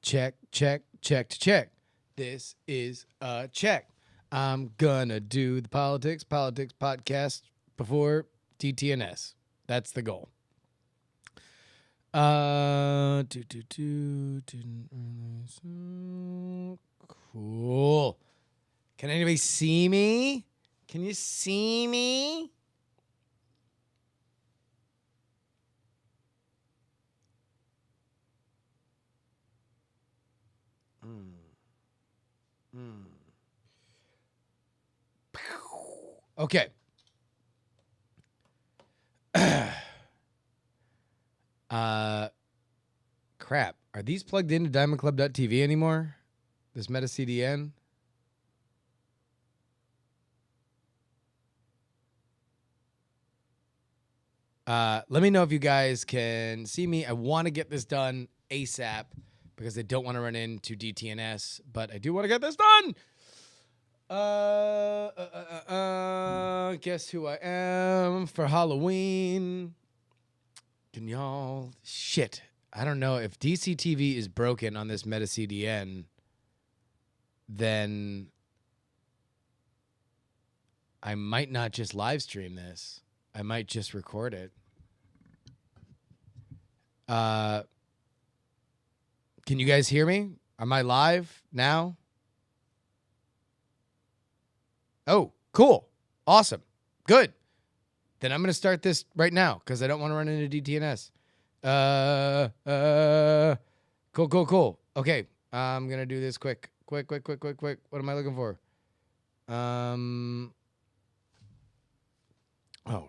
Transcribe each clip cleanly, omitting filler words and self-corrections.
Check, check, check, check. This is a check. I'm gonna do the Politicsx podcast before DTNS. That's the goal. Cool. Can anybody see me? Can you see me? Okay. Crap. Are these plugged into diamondclub.tv anymore? This Meta CDN? Let me know if you guys can see me. I want to get this done ASAP because I don't want to run into DTNS, but I do want to get this done. Guess who I am for Halloween? Can y'all... Shit. I don't know. If DCTV is broken on this Meta CDN, then I might not just live stream this. I might just record it. Can you guys hear me? Am I live now? Oh, cool. Awesome. Good. Then I'm going to start this right now because I don't want to run into DTNS. Cool. Okay. I'm going to do this quick. Quick. What am I looking for? Oh,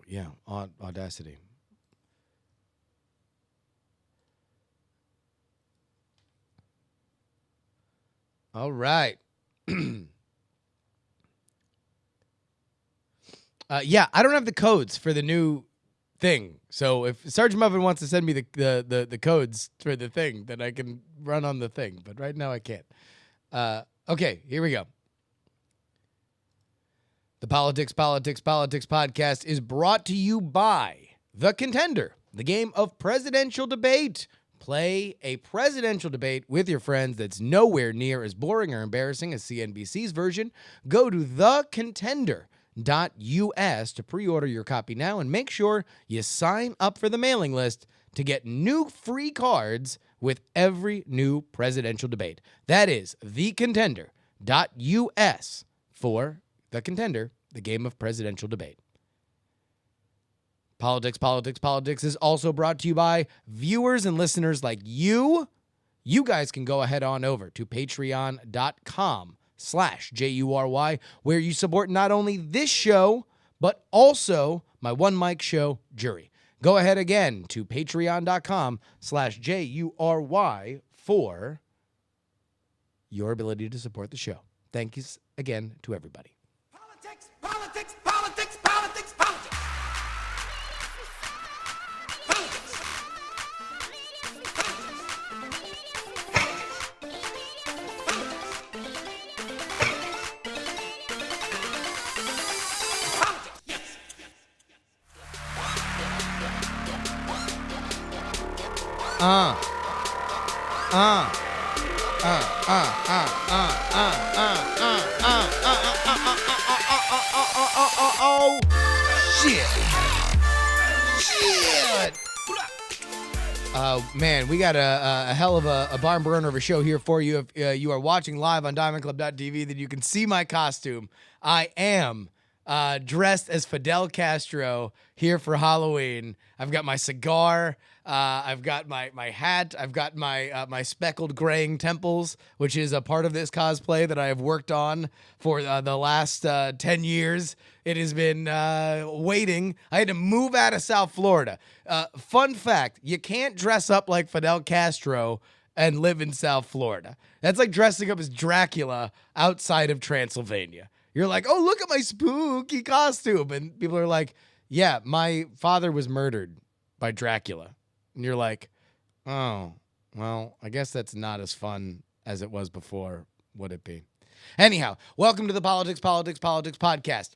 yeah. Audacity. All right. Yeah, I don't have the codes for the new thing. So if Sergeant Muffin wants to send me the codes for the thing, then I can run on the thing. But right now I can't. Okay, here we go. The Politicsx podcast is brought to you by The Contender, the game of presidential debate. Play a presidential debate with your friends that's nowhere near as boring or embarrassing as CNBC's version. Go to thecontender.us to pre-order your copy now and make sure you sign up for the mailing list to get new free cards with every new presidential debate. That is thecontender.us for The Contender, the game of presidential debate. Politicsx is also brought to you by viewers and listeners like you. You guys can go ahead on over to patreon.com/JURY, where you support not only this show, but also my One Mic show, Jury. Go ahead again to patreon.com/JURY for your ability to support the show. Thank you again to everybody. Politics. Oh, shit. Man, we got a hell of a barn burner of a show here for you. If you are watching live on diamondclub.tv, then you can see my costume. I am dressed as Fidel Castro here for Halloween. I've got my cigar. I've got my hat. I've got my speckled graying temples, which is a part of this cosplay that I have worked on for the last 10 years. It has been waiting. I had to move out of South Florida. Fun fact, you can't dress up like Fidel Castro and live in South Florida. That's like dressing up as Dracula outside of Transylvania. You're like, oh, look at my spooky costume. And people are like, yeah, my father was murdered by Dracula. And you're like, oh, well, I guess that's not as fun as it was before, would it be? Anyhow, welcome to the Politicsx podcast.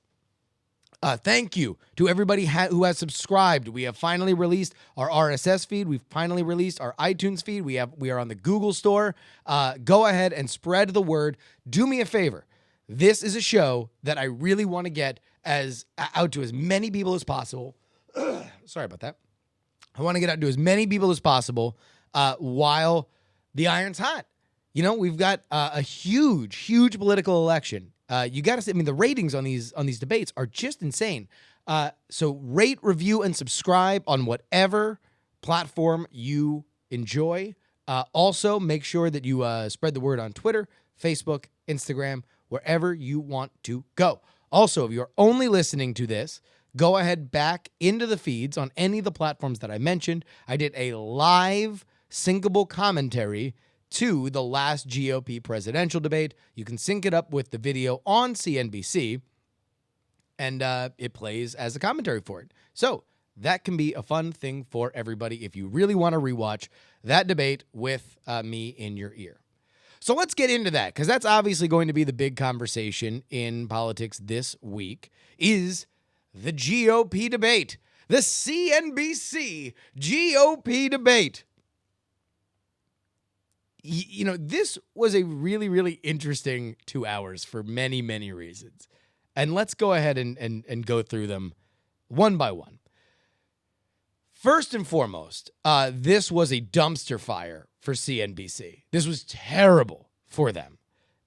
Thank you to everybody who has subscribed. We have finally released our RSS feed. We've finally released our iTunes feed. We are on the Google Store. Go ahead and spread the word. Do me a favor. This is a show that I really want to get out to as many people as possible. Sorry about that. I want to get out to as many people as possible while the iron's hot. You know, we've got a huge political election. You got to see, I mean, the ratings on these debates are just insane. So rate, review, and subscribe on whatever platform you enjoy. Also, make sure that you spread the word on Twitter, Facebook, Instagram, wherever you want to go. Also, if you're only listening to this, go ahead back into the feeds on any of the platforms that I mentioned. I did a live syncable commentary to the last GOP presidential debate. You can sync it up with the video on CNBC, and it plays as a commentary for it. So that can be a fun thing for everybody if you really want to rewatch that debate with me in your ear. So let's get into that, because that's obviously going to be the big conversation in politics this week, is the GOP debate, the CNBC GOP debate. You know, this was a really interesting 2 hours for many reasons. And let's go ahead and go through them one by one. First and foremost, this was a dumpster fire for CNBC. This was terrible for them.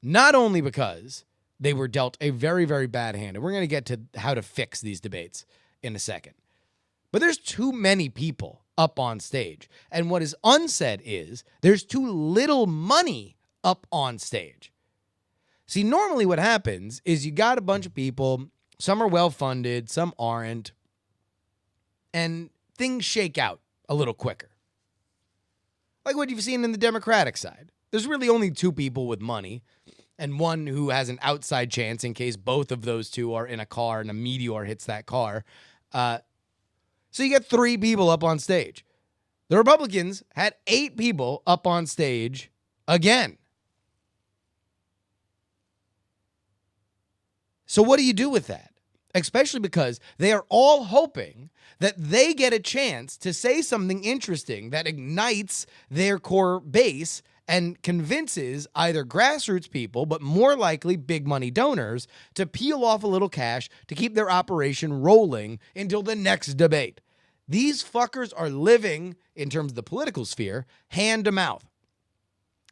Not only because they were dealt a very bad hand, and we're going to get to how to fix these debates in a second, but there's too many people up on stage. And what is unsaid is there's too little money up on stage. See, normally what happens is you got a bunch of people, some are well-funded, some aren't, and things shake out a little quicker. Like what you've seen in the Democratic side. There's really only two people with money, and one who has an outside chance in case both of those two are in a car and a meteor hits that car. So you get 3 people up on stage. The Republicans had 8 people up on stage again. So what do you do with that? Especially because they are all hoping that they get a chance to say something interesting that ignites their core base and convinces either grassroots people, but more likely big money donors, to peel off a little cash to keep their operation rolling until the next debate. These fuckers are living, in terms of the political sphere, hand to mouth.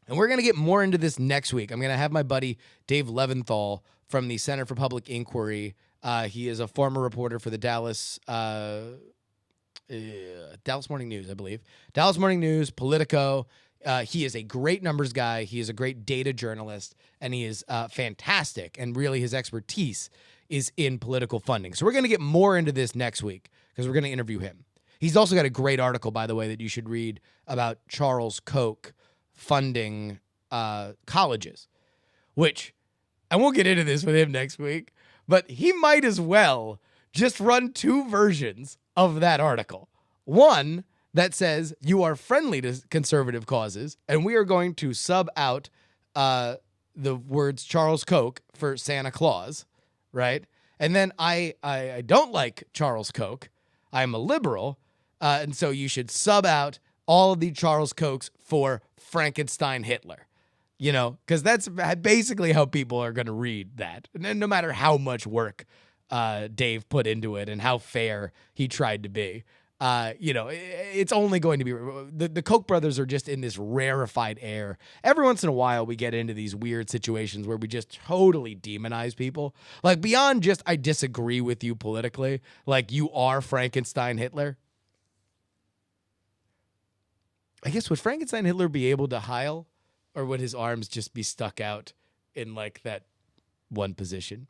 And we're going to get more into this next week. I'm going to have my buddy Dave Leventhal from the Center for Public Inquiry. He is a former reporter for the Dallas Morning News, I believe. Dallas Morning News, Politico. He is a great numbers guy. He is a great data journalist, and he is fantastic. And really, his expertise is in political funding. So we're going to get more into this next week because we're going to interview him. He's also got a great article, by the way, that you should read about Charles Koch funding colleges, which I won't get into this with him next week, but he might as well just run 2 versions of that article. One that says you are friendly to conservative causes, and we are going to sub out the words Charles Koch for Santa Claus, right? And then I don't like Charles Koch. I'm a liberal, and so you should sub out all of the Charles Kochs for Frankenstein Hitler. You know, because that's basically how people are going to read that. And no matter how much work Dave put into it and how fair he tried to be, you know, it's only going to be the Koch brothers are just in this rarefied air. Every once in a while, we get into these weird situations where we just totally demonize people, like beyond just I disagree with you politically, like you are Frankenstein Hitler. I guess would Frankenstein Hitler be able to heil? Or would his arms just be stuck out in like that one position?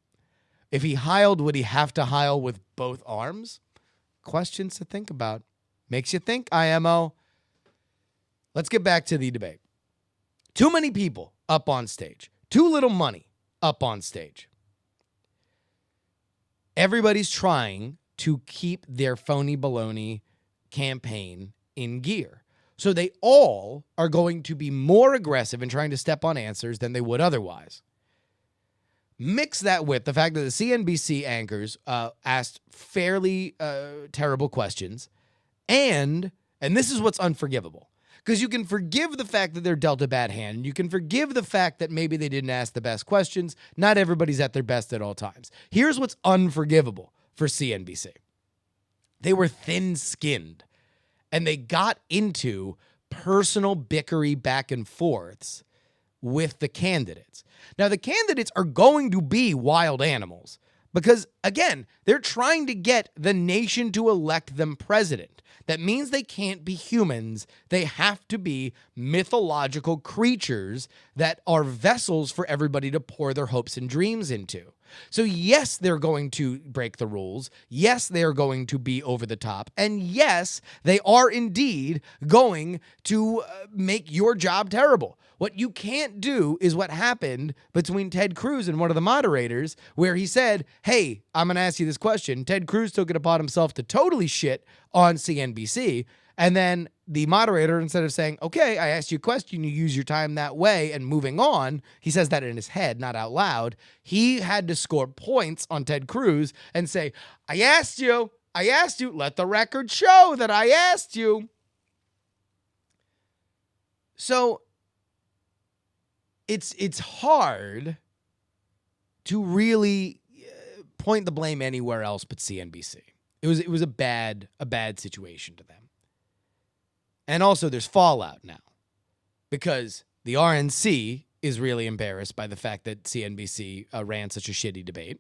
If he heiled, would he have to heil with both arms? Questions to think about. Makes you think, IMO. Let's get back to the debate. Too many people up on stage. Too little money up on stage. Everybody's trying to keep their phony baloney campaign in gear. So they all are going to be more aggressive in trying to step on answers than they would otherwise. Mix that with the fact that the CNBC anchors asked fairly terrible questions, and this is what's unforgivable. Because you can forgive the fact that they're dealt a bad hand. You can forgive the fact that maybe they didn't ask the best questions. Not everybody's at their best at all times. Here's what's unforgivable for CNBC. They were thin-skinned, and they got into personal bickery back and forths with the candidates. Now, the candidates are going to be wild animals because, again, they're trying to get the nation to elect them president. That means they can't be humans. They have to be mythological creatures that are vessels for everybody to pour their hopes and dreams into. So yes, they're going to break the rules. Yes, they're going to be over the top. And yes, they are indeed going to make your job terrible. What you can't do is what happened between Ted Cruz and one of the moderators, where he said, hey, I'm going to ask you this question. Ted Cruz took it upon himself to totally shit on CNBC. And then the moderator, instead of saying, okay, I asked you a question, you use your time that way and moving on, he says that in his head, not out loud. He had to score points on Ted Cruz and say, I asked you, let the record show that I asked you. So it's hard to really point the blame anywhere else but CNBC. It was a bad situation to them. And also there's fallout now because the RNC is really embarrassed by the fact that CNBC ran such a shitty debate.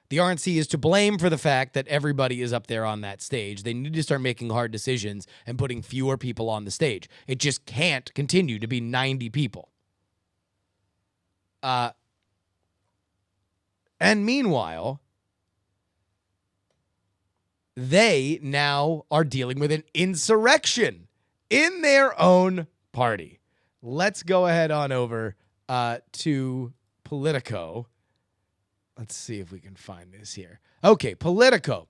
The RNC is to blame for the fact that everybody is up there on that stage. They need to start making hard decisions and putting fewer people on the stage. It just can't continue to be 90 people. And meanwhile, they now are dealing with an insurrection in their own party. Let's go ahead on over to Politico. Let's see if we can find this here. Okay, Politico.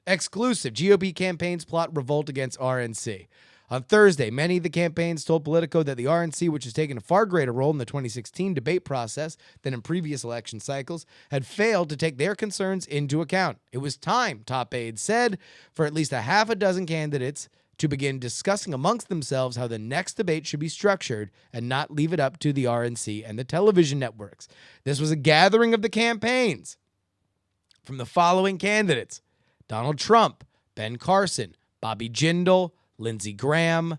Exclusive. GOP campaigns plot revolt against RNC. On Thursday, many of the campaigns told Politico that the RNC, which has taken a far greater role in the 2016 debate process than in previous election cycles, had failed to take their concerns into account. It was time, top aides said, for at least a half a dozen candidates to begin discussing amongst themselves how the next debate should be structured and not leave it up to the RNC and the television networks. This was a gathering of the campaigns from the following candidates: Donald Trump, Ben Carson, Bobby Jindal, Lindsey Graham,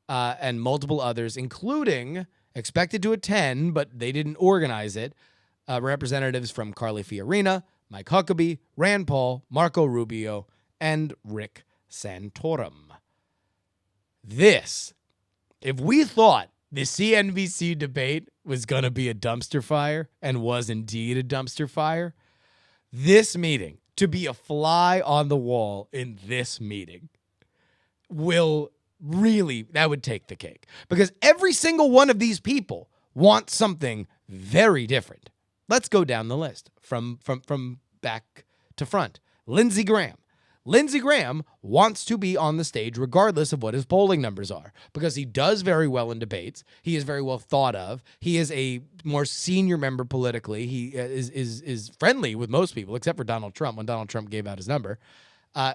and multiple others, including, expected to attend, but they didn't organize it, representatives from Carly Fiorina, Mike Huckabee, Rand Paul, Marco Rubio, and Rick Santorum. This, if we thought the CNBC debate was going to be a dumpster fire and was indeed a dumpster fire, this meeting, to be a fly on the wall in this meeting, will really, that would take the cake. Because every single one of these people wants something very different. Let's go down the list from back to front. Lindsey Graham. Lindsey Graham wants to be on the stage regardless of what his polling numbers are, because he does very well in debates. He is very well thought of. He is a more senior member politically. He is friendly with most people, except for Donald Trump, when Donald Trump gave out his number.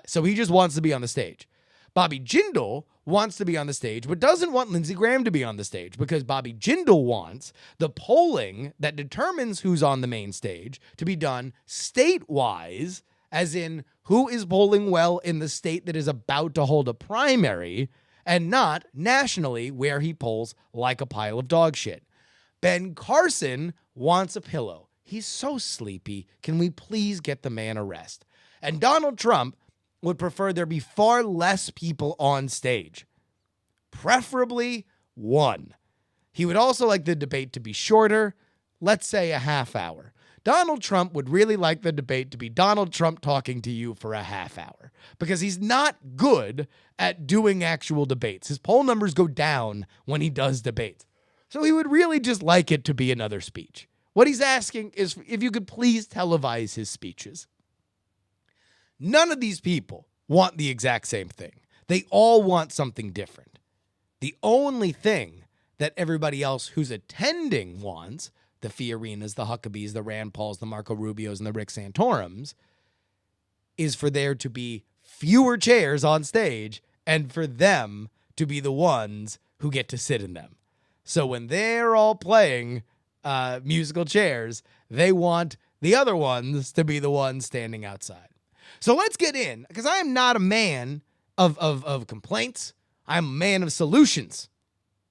So he just wants to be on the stage. Bobby Jindal wants to be on the stage, but doesn't want Lindsey Graham to be on the stage, because Bobby Jindal wants the polling that determines who's on the main stage to be done statewise, as in who is polling well in the state that is about to hold a primary, and not nationally where he polls like a pile of dog shit. Ben Carson wants a pillow. He's so sleepy. Can we please get the man a rest? And Donald Trump would prefer there be far less people on stage, preferably one. He would also like the debate to be shorter, let's say a half hour. Donald Trump would really like the debate to be Donald Trump talking to you for a half hour, because he's not good at doing actual debates. His poll numbers go down when he does debates. So he would really just like it to be another speech. What he's asking is if you could please televise his speeches. None of these people want the exact same thing. They all want something different. The only thing that everybody else who's attending wants, the Fiorinas, the Huckabees, the Rand Pauls, the Marco Rubios, and the Rick Santorums, is for there to be fewer chairs on stage and for them to be the ones who get to sit in them. So when they're all playing musical chairs, they want the other ones to be the ones standing outside. So let's get in, because I am not a man of complaints. I'm a man of solutions,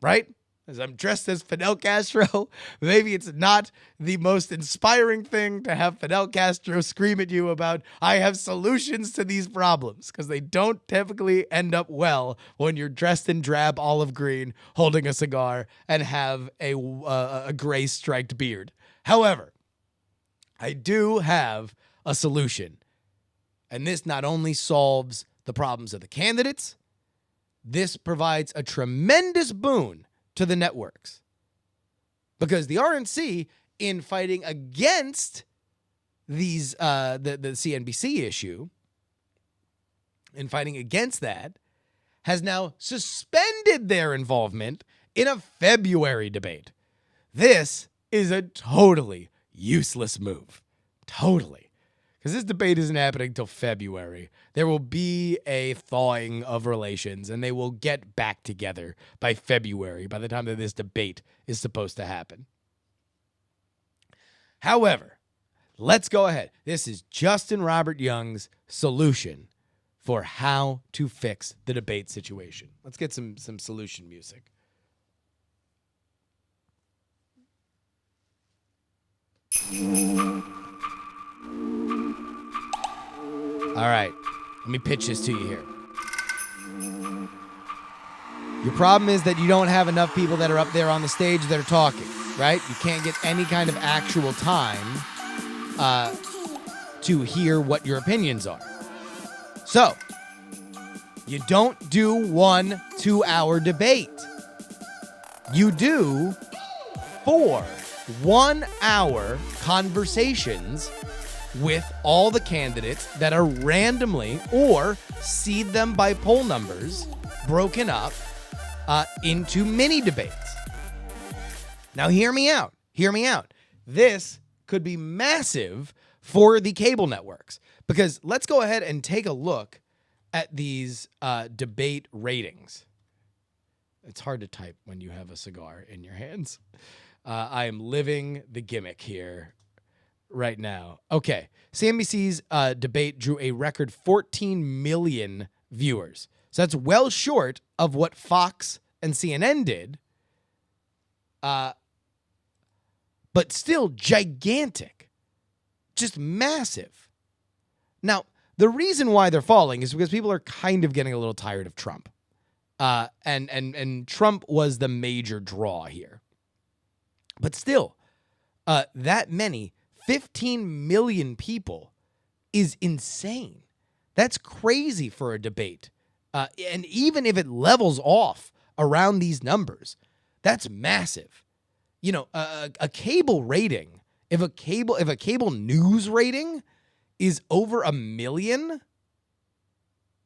right? As I'm dressed as Fidel Castro, maybe it's not the most inspiring thing to have Fidel Castro scream at you about, I have solutions to these problems, because they don't typically end up well when you're dressed in drab olive green, holding a cigar, and have a gray striped beard. However, I do have a solution, and this not only solves the problems of the candidates, this provides a tremendous boon to the networks, because the RNC, in fighting against these the CNBC issue, in fighting against that, has now suspended their involvement in a February debate. This is a totally useless move. Totally. Because this debate isn't happening until February. There will be a thawing of relations, and they will get back together by February, by the time that this debate is supposed to happen. However, let's go ahead. This is Justin Robert Young's solution for how to fix the debate situation. Let's get some solution music. All right, let me pitch this to you here. Your problem is that you don't have enough people that are up there on the stage that are talking, right? You can't get any kind of actual time to hear what your opinions are. So, you don't do 1 2-hour debate. You do 4 1-hour conversations with all the candidates that are randomly, or seed them by poll numbers, broken up into mini debates. Now, hear me out. Hear me out. This could be massive for the cable networks, because let's go ahead and take a look at these debate ratings. It's hard to type when you have a cigar in your hands. I am living the gimmick here right now. Okay, CNBC's debate drew a record 14 million viewers. So that's well short of what Fox and CNN did, but still gigantic, just massive. Now, the reason why they're falling is because people are kind of getting a little tired of Trump, and Trump was the major draw here. But still, that many 15 million people is insane. That's crazy for a debate. And even if it levels off around these numbers, that's massive. You know, a cable rating, if a cable news rating is over 1 million,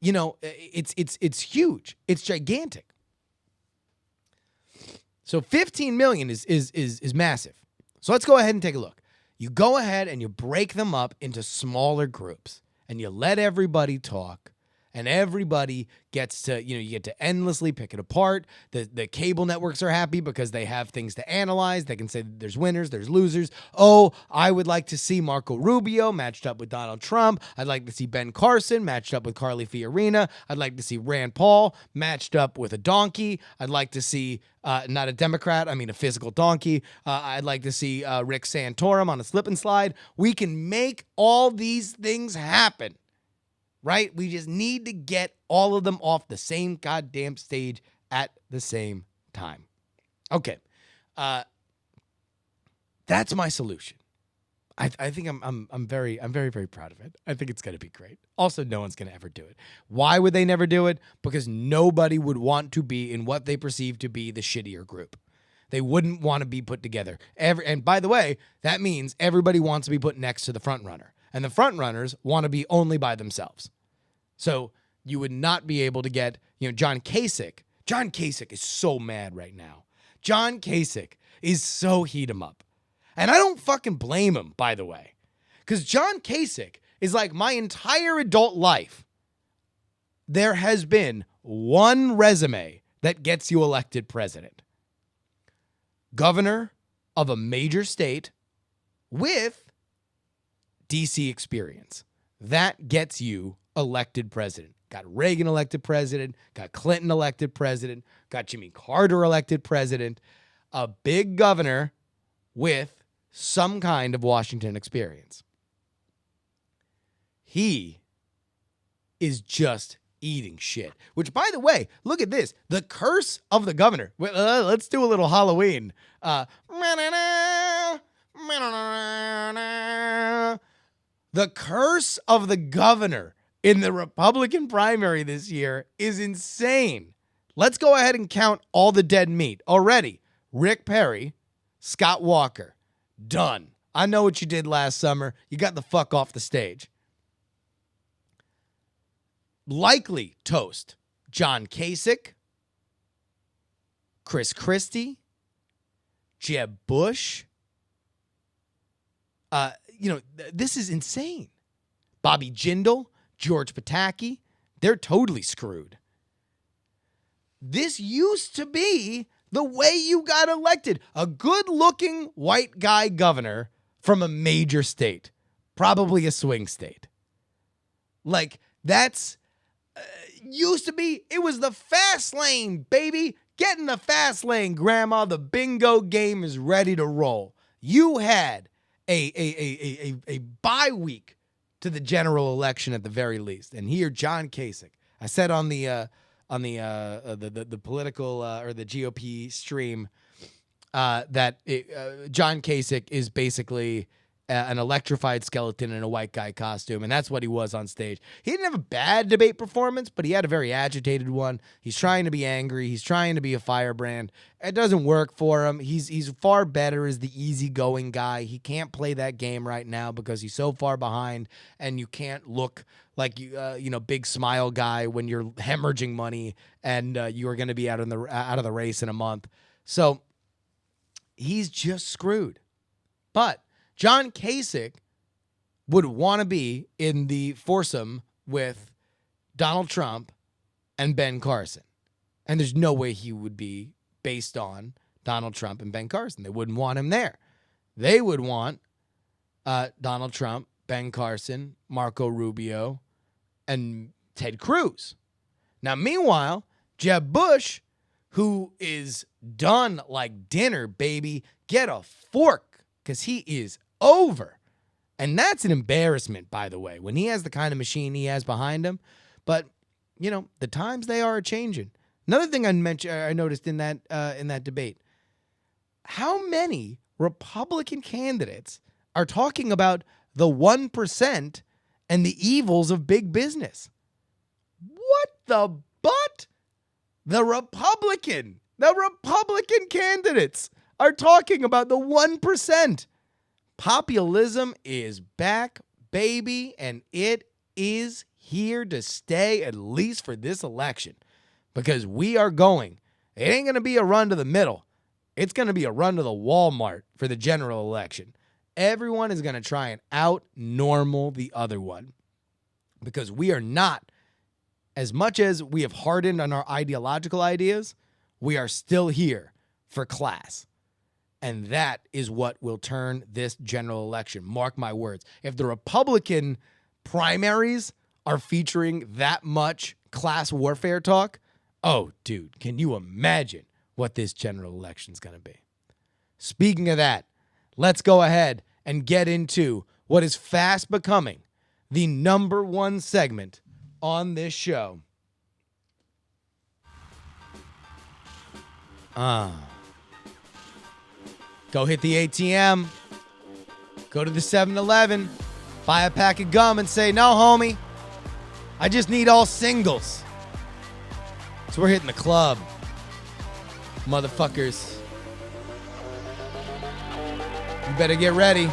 you know, it's huge. It's gigantic. So 15 million is massive. So let's go ahead and take a look. You go ahead and you break them up into smaller groups, and you let everybody talk, and everybody gets to, you know, you get to endlessly pick it apart. The cable networks are happy because they have things to analyze. They can say there's winners, there's losers. Oh, I would like to see Marco Rubio matched up with Donald Trump. I'd like to see Ben Carson matched up with Carly Fiorina. I'd like to see Rand Paul matched up with a donkey. I'd like to see, not a Democrat, I mean a physical donkey. I'd like to see Rick Santorum on a slip and slide. We can make all these things happen. Right? We just need to get all of them off the same goddamn stage at the same time. Okay. That's my solution. I think I'm very proud of it. I think it's going to be great. Also, no one's going to ever do it. Why would they never do it? Because nobody would want to be in what they perceive to be the shittier group. They wouldn't want to be put together. And by the way, that means everybody wants to be put next to the front runner. And the front runners want to be only by themselves. So you would not be able to get, you know, John Kasich. John Kasich is so mad right now. John Kasich is so heat him up. And I don't fucking blame him, by the way. Because John Kasich is like my entire adult life. There has been one resume that gets you elected president. Governor of a major state with DC experience. That gets you elected president. Got Reagan elected president, got Clinton elected president, got Jimmy Carter elected president. A big governor with some kind of Washington experience. He is just eating shit. Which, by the way, look at this. The curse of the governor. Let's do a little Halloween. The curse of the governor in the Republican primary this year is insane. Let's go ahead and count all the dead meat. Already, Rick Perry, Scott Walker, done. I know what you did last summer. You got the fuck off the stage. Likely toast, John Kasich, Chris Christie, Jeb Bush. This is insane. Bobby Jindal, George Pataki, they're totally screwed. This used to be the way you got elected. A good-looking white guy governor from a major state, probably a swing state. Like, that's used to be, it was the fast lane, baby. Get in the fast lane, grandma. The bingo game is ready to roll. You had a bye week to the general election at the very least. And here, John Kasich. I said on the political or the GOP stream that John Kasich is basically an electrified skeleton in a white guy costume, and that's what he was on stage. He didn't have a bad debate performance, but he had a very agitated one. He's trying to be angry. He's trying to be a firebrand. It doesn't work for him. He's far better as the easygoing guy. He can't play that game right now because he's so far behind, and you can't look like big smile guy when you're hemorrhaging money and you are going to be out of the race in a month. So he's just screwed. But John Kasich would want to be in the foursome with Donald Trump and Ben Carson. And there's no way he would be based on Donald Trump and Ben Carson. They wouldn't want him there. They would want Donald Trump, Ben Carson, Marco Rubio, and Ted Cruz. Now, meanwhile, Jeb Bush, who is done like dinner, baby, get a fork because he is over. And that's an embarrassment, by the way, when he has the kind of machine he has behind him. But, the times they are changing. Another thing I noticed in that debate, how many Republican candidates are talking about the 1% and the evils of big business? What the butt? The Republican candidates are talking about the 1%. Populism is back, baby, and it is here to stay, at least for this election, because we are going. It ain't going to be a run to the middle. It's going to be a run to the Walmart for the general election. Everyone is going to try and out-normal the other one because we are not, as much as we have hardened on our ideological ideas, we are still here for class. And that is what will turn this general election. Mark my words. If the Republican primaries are featuring that much class warfare talk, oh, dude, can you imagine what this general election is going to be? Speaking of that, let's go ahead and get into what is fast becoming the number one segment on this show. Go hit the ATM, go to the 7-Eleven, buy a pack of gum and say, no, homie, I just need all singles. So we're hitting the club, motherfuckers. You better get ready.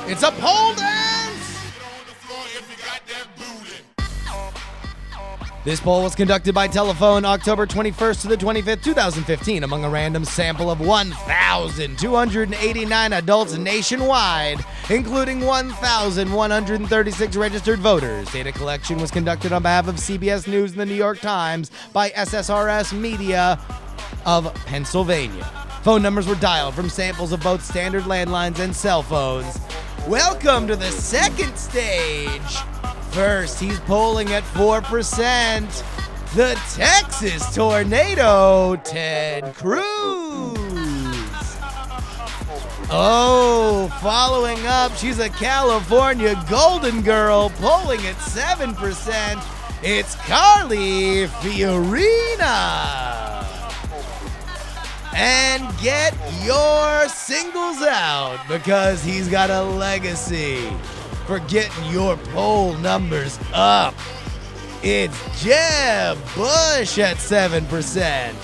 It's a pole dance! This poll was conducted by telephone October 21st to the 25th, 2015, among a random sample of 1,289 adults nationwide, including 1,136 registered voters. Data collection was conducted on behalf of CBS News and the New York Times by SSRS Media of Pennsylvania. Phone numbers were dialed from samples of both standard landlines and cell phones. Welcome to the second stage. First, he's polling at 4%. The Texas Tornado, Ted Cruz. Oh, following up, she's a California Golden Girl, polling at 7%. It's Carly Fiorina. And get your singles out because he's got a legacy for getting your poll numbers up. It's Jeb Bush at 7%.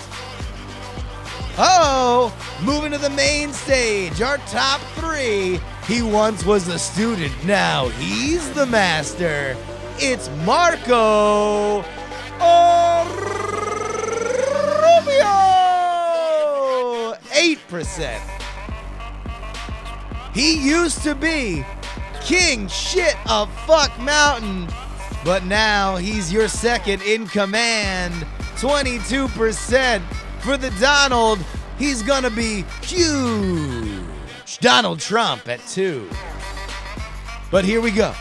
Oh, moving to the main stage, our top three. He once was a student, now he's the master. It's Marco Rubio, 8%. He used to be King Shit of Fuck Mountain, but now he's your second in command. 22% for the Donald. He's gonna be huge. Donald Trump at 2. But here we go.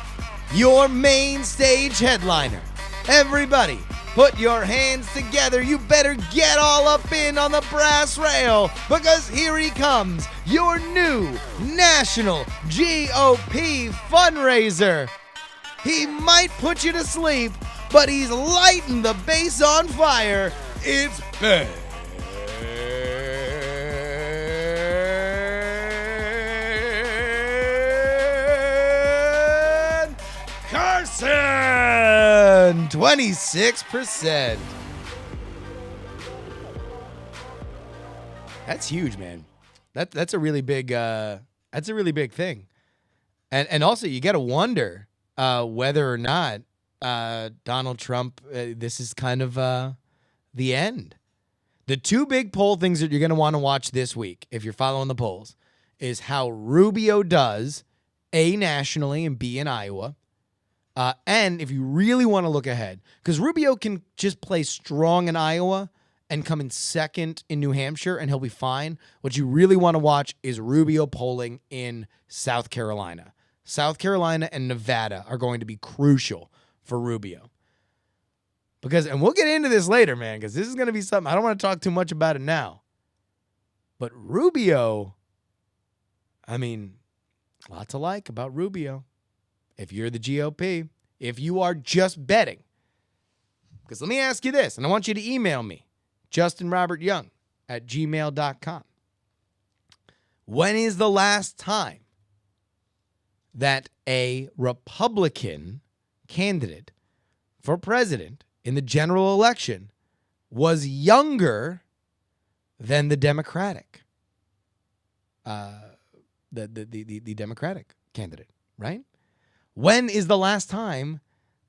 Your main stage headliner. Everybody, put your hands together. You better get all up in on the brass rail because here he comes, your new national GOP fundraiser. He might put you to sleep, but he's lighting the base on fire. It's Ben Carson, 26%. That's huge, man. That's a really big thing. And also you got to wonder whether or not Donald Trump, this is kind of the end. The two big poll things that you're going to want to watch this week, if you're following the polls, is how Rubio does, A, nationally, and B, in Iowa. And if you really want to look ahead, because Rubio can just play strong in Iowa and come in second in New Hampshire, and he'll be fine. What you really want to watch is Rubio polling in South Carolina. South Carolina and Nevada are going to be crucial for Rubio. Because, and we'll get into this later, man, because this is going to be something, I don't want to talk too much about it now. But Rubio, I mean, lots to like about Rubio. If you're the GOP, if you are just betting. Because let me ask you this, and I want you to email me, justinrobertyoung@gmail.com. When is the last time that a Republican candidate for president in the general election was younger than the Democratic, the Democratic candidate, right? When is the last time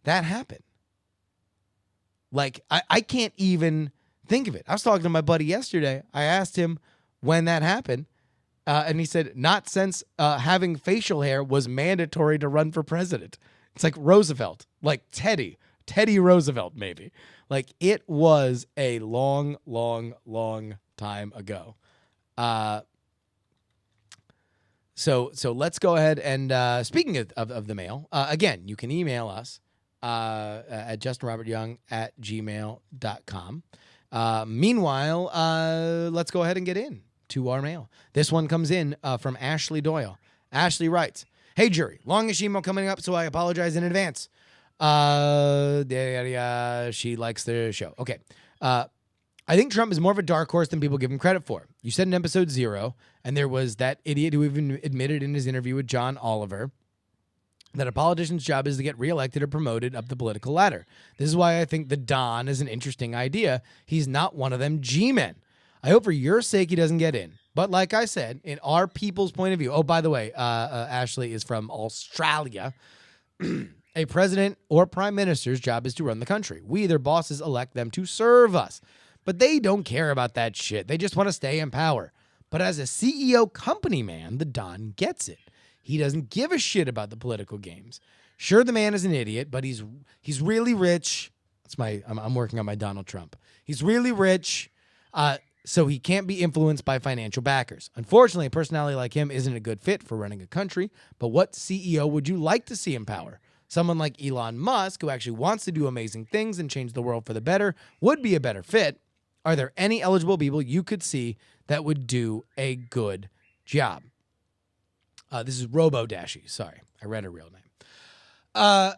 that happened? Like, I can't even think of it. I was talking to my buddy yesterday. I asked him when that happened, and he said, not since having facial hair was mandatory to run for president. It's like Roosevelt, like Teddy Roosevelt, maybe. Like, it was a long, long, long time ago. So let's go ahead and, speaking of the mail, again, you can email us at justinrobertyoung@gmail.com. Meanwhile, let's go ahead and get in to our mail. This one comes in from Ashley Doyle. Ashley writes, "Hey, jury, longish email coming up, so I apologize in advance." She likes the show. Okay. I think Trump is more of a dark horse than people give him credit for. You said in episode 0, and there was that idiot who even admitted in his interview with John Oliver that a politician's job is to get reelected or promoted up the political ladder. This is why I think the Don is an interesting idea. He's not one of them G-men. I hope for your sake he doesn't get in. But like I said, in our people's point of view, oh, by the way, Ashley is from Australia. A president or prime minister's job is to run the country. We, their bosses, elect them to serve us. But they don't care about that shit. They just want to stay in power. But as a CEO company man, the Don gets it. He doesn't give a shit about the political games. Sure, the man is an idiot, but he's really rich. I'm working on my Donald Trump. He's really rich, so he can't be influenced by financial backers. Unfortunately, a personality like him isn't a good fit for running a country. But what CEO would you like to see in power? Someone like Elon Musk, who actually wants to do amazing things and change the world for the better, would be a better fit. Are there any eligible people you could see that would do a good job? This is RoboDashy. Sorry, I read her real name.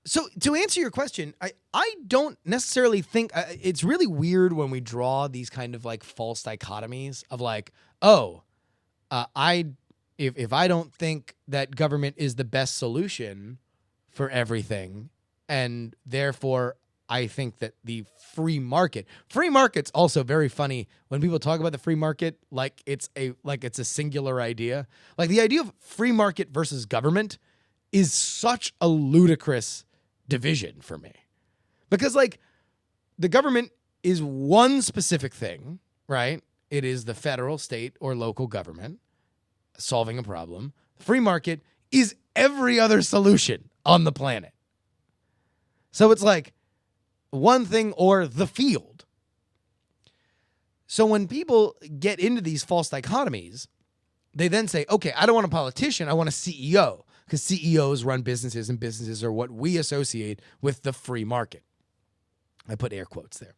So to answer your question, I don't necessarily think it's really weird when we draw these kind of like false dichotomies of like, if I don't think that government is the best solution for everything, and therefore I think that the free market's also very funny when people talk about the free market like it's a singular idea. Like the idea of free market versus government is such a ludicrous division for me. Because like the government is one specific thing, right? It is the federal, state, or local government solving a problem. The free market is every other solution on the planet. So it's like one thing or the field. So when people get into these false dichotomies, they then say, okay, I don't want a politician, I want a CEO, because CEOs run businesses and businesses are what we associate with the free market. I put air quotes there.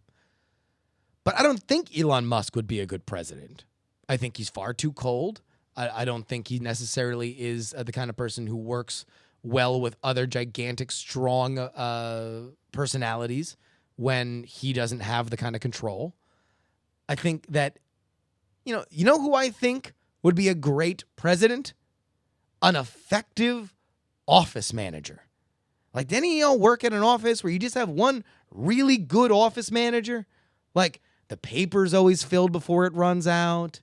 But I don't think Elon Musk would be a good president. I think he's far too cold. I don't think he necessarily is the kind of person who works well with other gigantic, strong personalities when he doesn't have the kind of control. I think that, you know who I think would be a great president? An effective office manager. Like, didn't you all work at an office where you just have one really good office manager? Like, the paper's always filled before it runs out.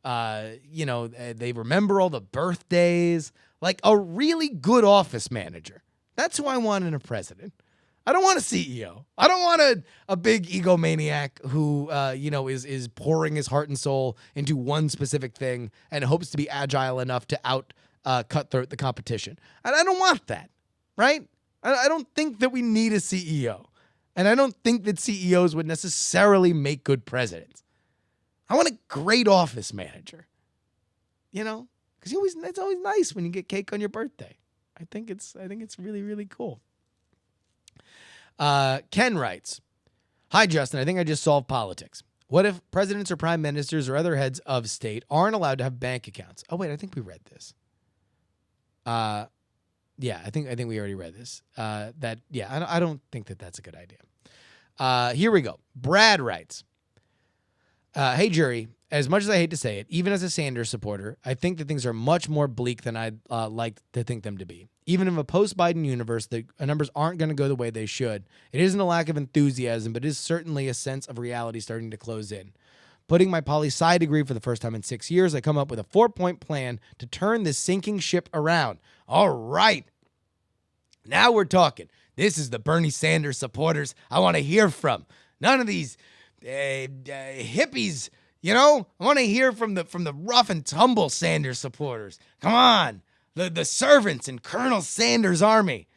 They remember all the birthdays. Like a really good office manager. That's who I want in a president. I don't want a CEO. I don't want a big egomaniac who, is pouring his heart and soul into one specific thing and hopes to be agile enough to cutthroat the competition. And I don't want that, right? I don't think that we need a CEO. And I don't think that CEOs would necessarily make good presidents. I want a great office manager, because it's always nice when you get cake on your birthday. I think it's really, really cool. Ken writes, "Hi, Justin. I think I just solved politics. What if presidents or prime ministers or other heads of state aren't allowed to have bank accounts?" Oh, wait, I think we read this. Yeah, I think we already read this. I don't think that that's a good idea. Here we go. Brad writes, "Hey, jury. As much as I hate to say it, even as a Sanders supporter, I think that things are much more bleak than I'd like to think them to be. Even in a post-Biden universe, the numbers aren't going to go the way they should. It isn't a lack of enthusiasm, but it is certainly a sense of reality starting to close in. Putting my poli-sci degree for the first time in 6 years, I come up with a 4-point plan to turn this sinking ship around." All right. Now we're talking. This is the Bernie Sanders supporters I want to hear from. None of these hippies. I want to hear from the rough and tumble Sanders supporters. Come on, the servants in Colonel Sanders' army.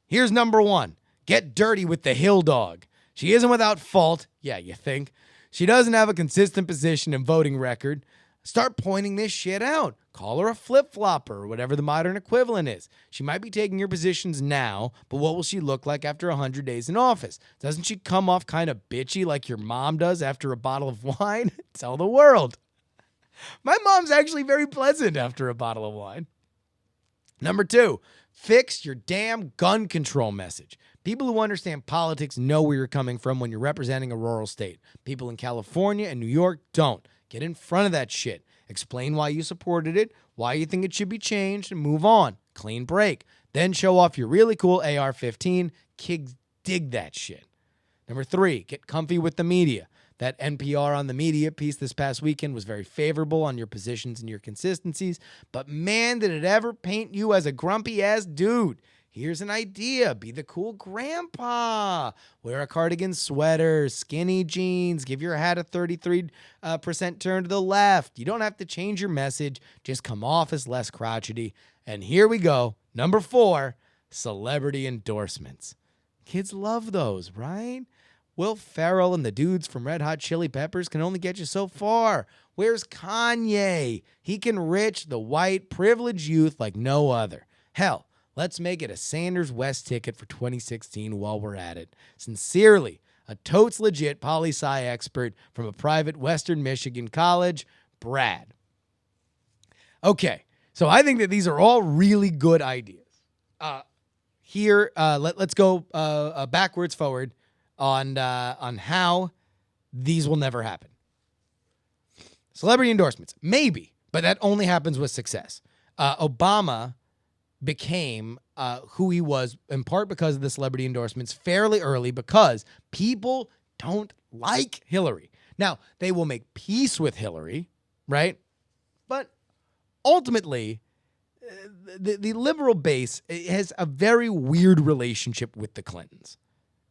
Here's number 1. Get dirty with the Hill Dog. She isn't without fault. Yeah, you think. She doesn't have a consistent position and voting record. Start pointing this shit out. Call her a flip-flopper or whatever the modern equivalent is. She might be taking your positions now, but what will she look like after 100 days in office? Doesn't she come off kind of bitchy like your mom does after a bottle of wine? Tell the world. My mom's actually very pleasant after a bottle of wine. Number 2, fix your damn gun control message. People who understand politics know where you're coming from when you're representing a rural state. People in California and New York don't. Get in front of that shit. Explain why you supported it, why you think it should be changed, and move on. Clean break. Then show off your really cool AR-15. Kids dig that shit. Number 3, get comfy with the media. That NPR on the media piece this past weekend was very favorable on your positions and your consistencies, but man, did it ever paint you as a grumpy-ass dude. Here's an idea. Be the cool grandpa. Wear a cardigan sweater, skinny jeans, give your hat a 33% turn to the left. You don't have to change your message. Just come off as less crotchety. And here we go. Number 4, celebrity endorsements. Kids love those, right? Will Ferrell and the dudes from Red Hot Chili Peppers can only get you so far. Where's Kanye? He can rich the white privileged youth like no other. Hell, let's make it a Sanders West ticket for 2016 while we're at it. Sincerely, a totes legit poli-sci expert from a private Western Michigan college, Brad. Okay, so I think that these are all really good ideas. Let's go backwards forward on how these will never happen. Celebrity endorsements, maybe, but that only happens with success. Obama became who he was in part because of the celebrity endorsements fairly early because people don't like Hillary. Now, they will make peace with Hillary, right? But ultimately, the liberal base has a very weird relationship with the Clintons.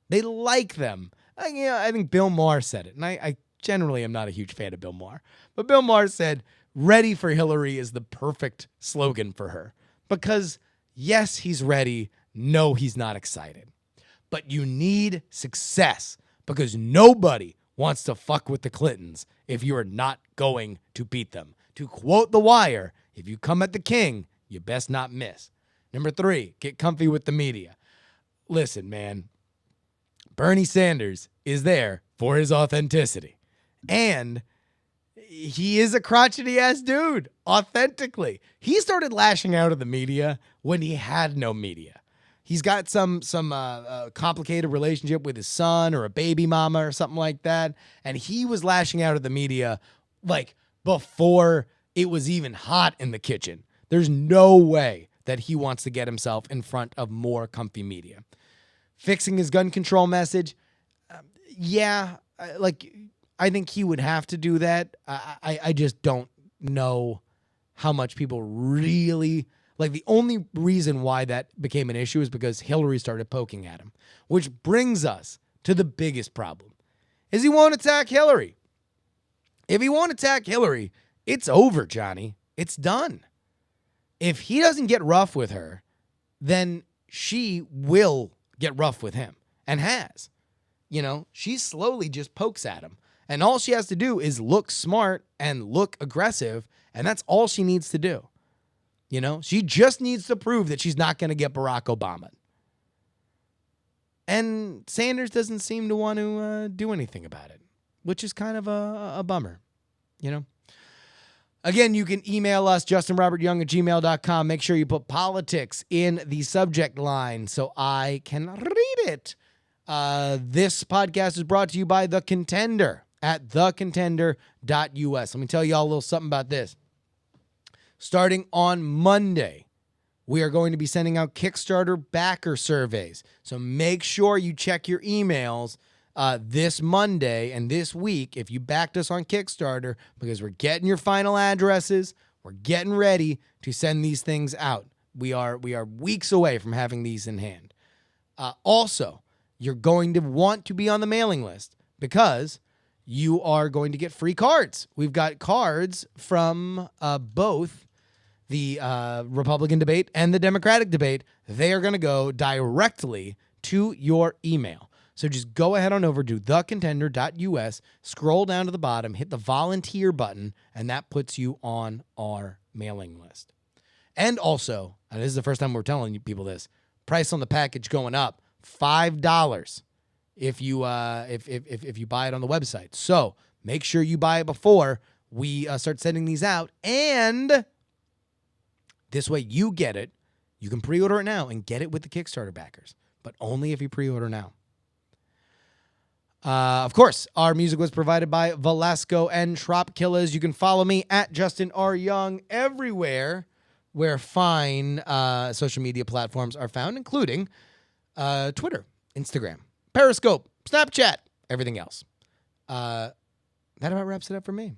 They like them. I think Bill Maher said it, and I generally am not a huge fan of Bill Maher. But Bill Maher said, ready for Hillary is the perfect slogan for her. Because, yes, he's ready. No, he's not excited. But you need success because nobody wants to fuck with the Clintons if you are not going to beat them. To quote The Wire, if you come at the king, you best not miss. Number 3, get comfy with the media. Listen, man. Bernie Sanders is there for his authenticity. And he is a crotchety-ass dude, authentically. He started lashing out at the media when he had no media. He's got some complicated relationship with his son or a baby mama or something like that. And he was lashing out at the media like before it was even hot in the kitchen. There's no way that he wants to get himself in front of more comfy media. Fixing his gun control message, I think he would have to do that. I just don't know how much people really, like the only reason why that became an issue is because Hillary started poking at him, which brings us to the biggest problem, is he won't attack Hillary. If he won't attack Hillary, it's over, Johnny. It's done. If he doesn't get rough with her, then she will get rough with him and has. You know, she slowly just pokes at him. And all she has to do is look smart and look aggressive, and that's all she needs to do. You know, she just needs to prove that she's not going to get Barack Obama. And Sanders doesn't seem to want to do anything about it, which is kind of a bummer, you know. Again, you can email us, justinrobertyoung@gmail.com. Make sure you put politics in the subject line so I can read it. This podcast is brought to you by The Contender at thecontender.us. Let me tell y'all a little something about this. Starting on Monday, we are going to be sending out Kickstarter backer surveys. So make sure you check your emails this Monday and this week if you backed us on Kickstarter, because we're getting your final addresses. We're getting ready to send these things out. We are weeks away from having these in hand. Also, you're going to want to be on the mailing list because you are going to get free cards. We've got cards from both the Republican debate and the Democratic debate. They are going to go directly to your email. So just go ahead on over to thecontender.us, scroll down to the bottom, hit the volunteer button, and that puts you on our mailing list. And also, and this is the first time we're telling you people this, price on the package going up $5 if you if you buy it on the website. So make sure you buy it before we start sending these out, and this way you get it. You can pre-order it now and get it with the Kickstarter backers, but only if you pre-order now. Of course, our music was provided by Velasco and Trop Killers. You can follow me at Justin R. Young everywhere where fine social media platforms are found, including Twitter, Instagram, Periscope, Snapchat, everything else. That about wraps it up for me.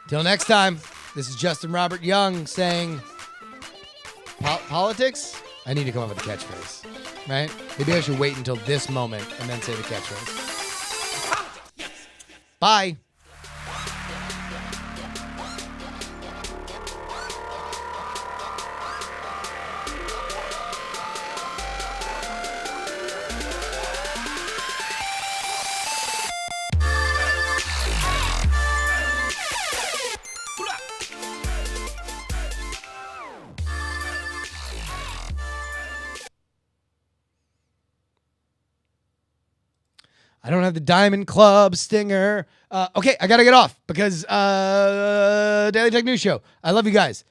Till next time. This is Justin Robert Young saying, politics? I need to come up with a catchphrase, right? Maybe I should wait until this moment and then say the catchphrase. Bye. I don't have the Diamond Club stinger. Okay, I got to get off because Daily Tech News Show. I love you guys.